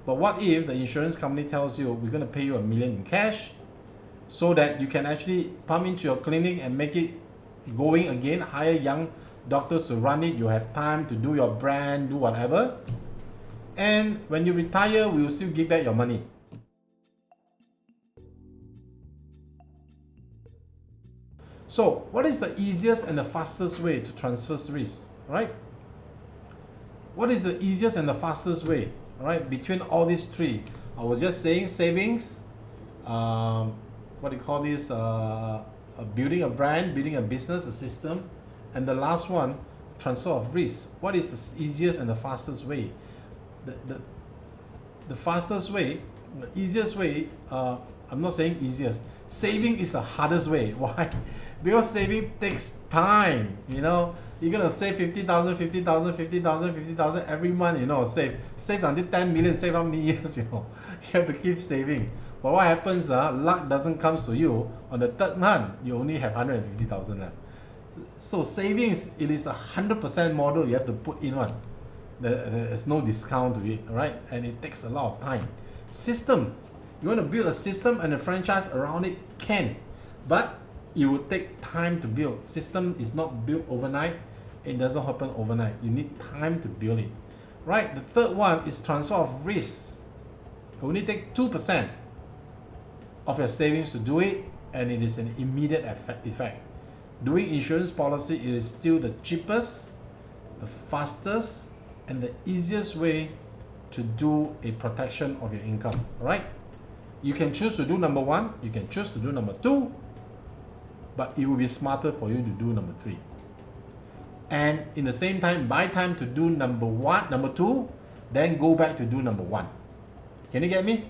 But what if the insurance company tells you we're going to pay you $1 million in cash so that you can actually pump into your clinic and make it going again, hire young doctors to run it, you have time to do your brand, do whatever, and when you retire, we will still give back your money. So what is the easiest and the fastest way to transfer risk, right? What is the easiest and the fastest way, right, between all these three? I was just saying savings, what do you call this, building a brand, building a business, a system, and the last one, transfer of risk. What is the easiest and the fastest way? The fastest way, the easiest way, I'm not saying easiest, saving is the hardest way. Why? Because saving takes time. You know, you're gonna save 50,000, 50,000, 50,000, 50,000 every month. You know, save until 10 million. Save how many years? You know, you have to keep saving. But what happens? Luck doesn't come to you on the third month. You only have 150,000 left. So savings, it is 100% model. You have to put in one. There's no discount to it, right? And it takes a lot of time. System. You want to build a system and a franchise around it, can, but it will take time to build. System is not built overnight. It doesn't happen overnight. You need time to build it, right? The third one is transfer of risk. It only take 2% of your savings to do it, and it is an immediate effect. Doing insurance policy, it is still the cheapest, the fastest, and the easiest way to do a protection of your income, right? You can choose to do number one, you can choose to do number two, but it will be smarter for you to do number three. And in the same time, buy time to do number two, then go back to do number one. Can you get me?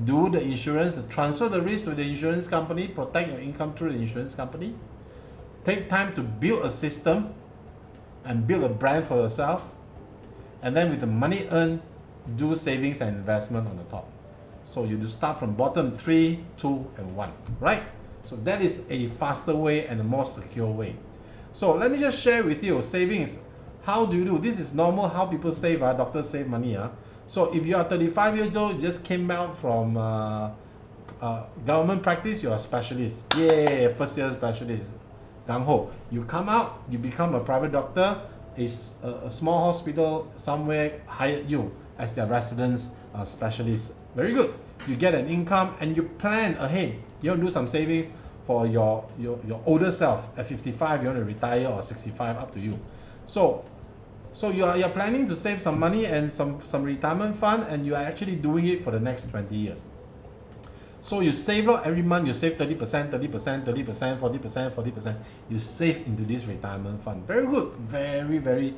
Do the insurance, transfer the risk to the insurance company, protect your income through the insurance company. Take time to build a system and build a brand for yourself. And then with the money earned, do savings and investment on the top. So you do start from bottom 3, 2, and 1, right? So that is a faster way and a more secure way. So let me just share with you savings. How do you do? This is normal how people save. Doctors save money. So if you are 35 years old, you just came out from government practice, you're a specialist. Yay, first year specialist. Gung ho. You come out, you become a private doctor, a small hospital somewhere hired you as their residence specialist. Very good. You get an income and you plan ahead. You want to do some savings for your older self. At 55, you want to retire, or 65, up to you. So you're planning to save some money and some retirement fund, and you are actually doing it for the next 20 years. So you save every month. You save 30%, 30%, 30%, 40%, 40%. You save into this retirement fund. Very good. Very, very,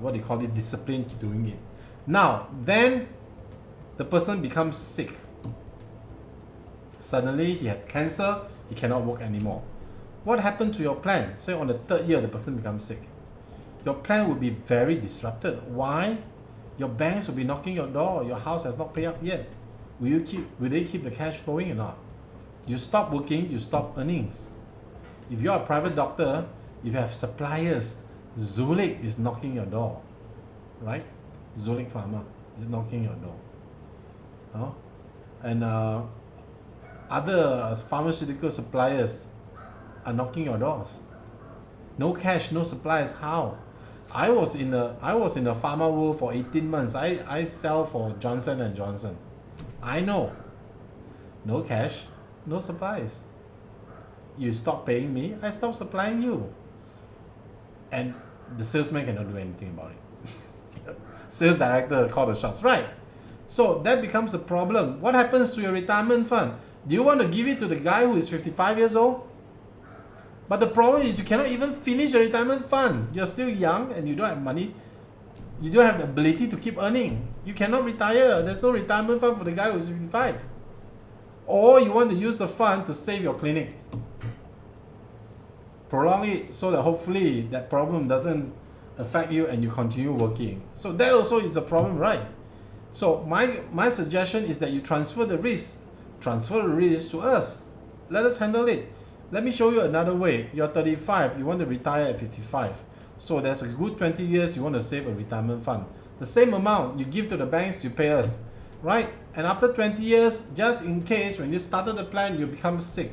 what do you call it, disciplined to doing it. Now, then the person becomes sick. Suddenly he had cancer. He cannot work anymore. What happened to your plan? Say on the third year, the person becomes sick. Your plan will be very disrupted. Why? Your banks will be knocking your door. Your house has not paid up yet. Will they keep the cash flowing or not? You stop working, you stop earnings. If you're a private doctor, if you have suppliers, Zulik is knocking your door, right? Zulik Pharma is knocking your door. And other pharmaceutical suppliers are knocking your doors. No cash, no supplies. How? I was in the pharma world for 18 months. I sell for Johnson & Johnson. I know. No cash, no supplies. You stop paying me, I stop supplying you. And the salesman cannot do anything about it. Sales director call the shots, right? So that becomes a problem. What happens to your retirement fund? Do you want to give it to the guy who is 55 years old? But the problem is you cannot even finish the retirement fund. You're still young and you don't have money. You don't have the ability to keep earning. You cannot retire. There's no retirement fund for the guy who is 55. Or you want to use the fund to save your clinic. Prolong it so that hopefully that problem doesn't affect you and you continue working. So that also is a problem, right? So my suggestion is that you transfer the risk. Transfer the risk to us. Let us handle it. Let me show you another way. You're 35, you want to retire at 55. So there's a good 20 years you want to save a retirement fund. The same amount you give to the banks, you pay us. right? And after 20 years, just in case when you started the plan, you become sick.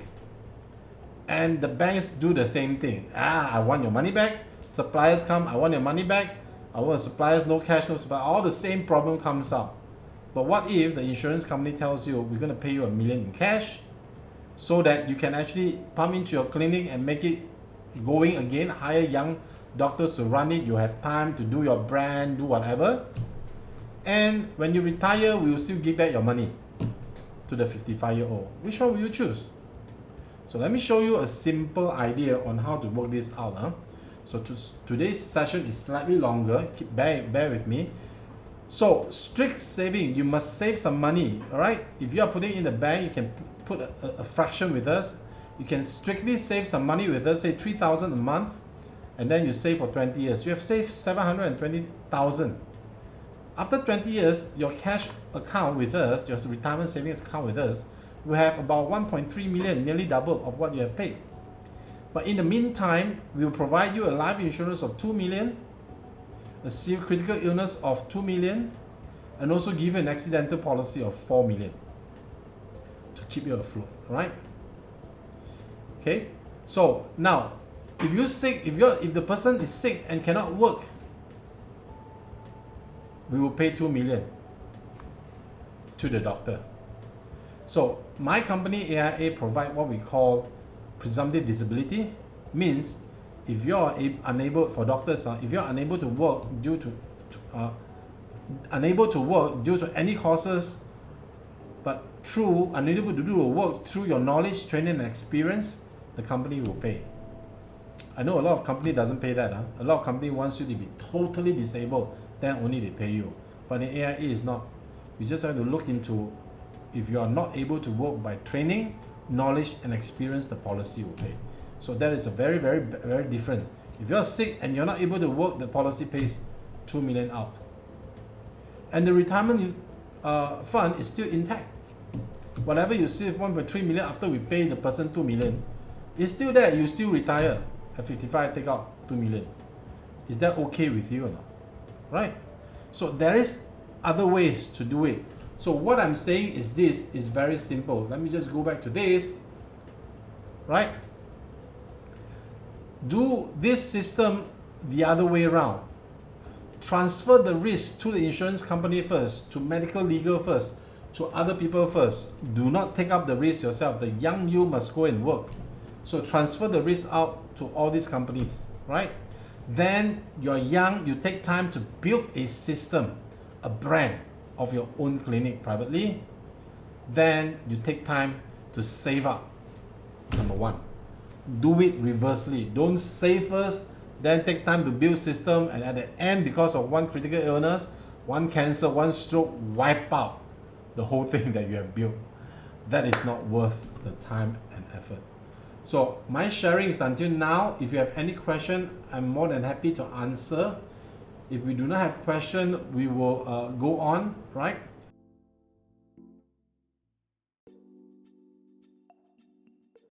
And the banks do the same thing. I want your money back. Suppliers come, I want your money back. I want suppliers, no cash, no supply. All the same problem comes up. But what if the insurance company tells you, we're going to pay you $1 million in cash so that you can actually pump into your clinic and make it going again, hire young doctors to run it, you have time to do your brand, do whatever. And when you retire, we will still give back your money to the 55-year-old. Which one will you choose? So let me show you a simple idea on how to work this out. So today's session is slightly longer. Bear with me. So strict saving, you must save some money, all right? If you are putting in the bank, you can put a fraction with us. You can strictly save some money with us, say $3,000 a month, and then you save for 20 years. You have saved $720,000. After 20 years, your cash account with us, your retirement savings account with us, will have about 1.3 million, nearly double of what you have paid. But in the meantime, we will provide you a life insurance of 2 million, a serious critical illness of 2 million, and also give you an accidental policy of 4 million to keep you afloat, right? Okay, so now if you're sick, if the person is sick and cannot work, we will pay 2 million to the doctor. So my company AIA provide what we call presumptive disability. Means if you're unable, for doctors, if you're unable to work due to any causes, but unable to do a work through your knowledge, training, and experience, the company will pay. I know a lot of company doesn't pay that. A lot of company wants you to be totally disabled, then only they pay you. But in AIA is not. We just have to look into if you are not able to work by training, knowledge, and experience, the policy will pay. So that is a very, very, very different. If you're sick and you're not able to work, the policy pays 2 million out. And the retirement fund is still intact. Whatever you save 1.3 million after we pay the person 2 million, it's still there. You still retire at 55, take out 2 million. Is that okay with you or not? Right? So there is other ways to do it. So what I'm saying is this is very simple. Let me just go back to this. Right? Do this system the other way around. Transfer the risk to the insurance company first, to medical legal first, to other people first. Do not take up the risk yourself. The young you must go and work. So transfer the risk out to all these companies, right? Then you're young, you take time to build a system, a brand of your own clinic privately. Then you take time to save up. Number one. Do it reversely. Don't save first, then take time to build system, and at the end, because of one critical illness, one cancer, one stroke, wipe out the whole thing that you have built. That is not worth the time and effort. So my sharing is until now. If you have any question, I'm more than happy to answer. If we do not have question, we will go on, right?